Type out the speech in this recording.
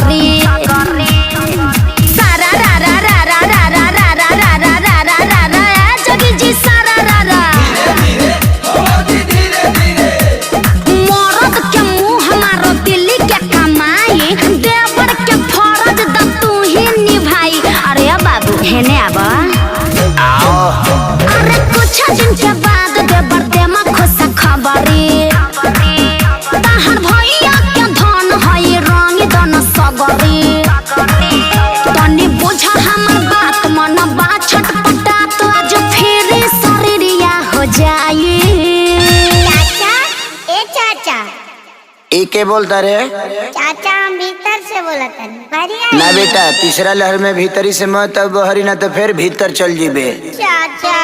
सकरी सारा रा रा रा रा रा रा रा रा रा रा रा रा रा रा जोगी जी सारा रा रा मरद के मुँह हमारो दिल्ली के कमाई देवर के फरज द तू ही निभाई। अरे बाबू हेने आबा अरे कुछ दिन के बाद देवर दे में खुश खबरी ताहर भैया के धन हई रंग दन सगरी तनी बुझा हमर बात मन बा छटपटा तो आज फिर शरीरिया हो जाई। चाचा ए चाचा ए के बोलता रे? चाचा हम भीतर से बोला था ना बेटा तीसरा लहर में भीतरी से मत अब बहरी ना तो फिर भीतर चल जीबे। चाचा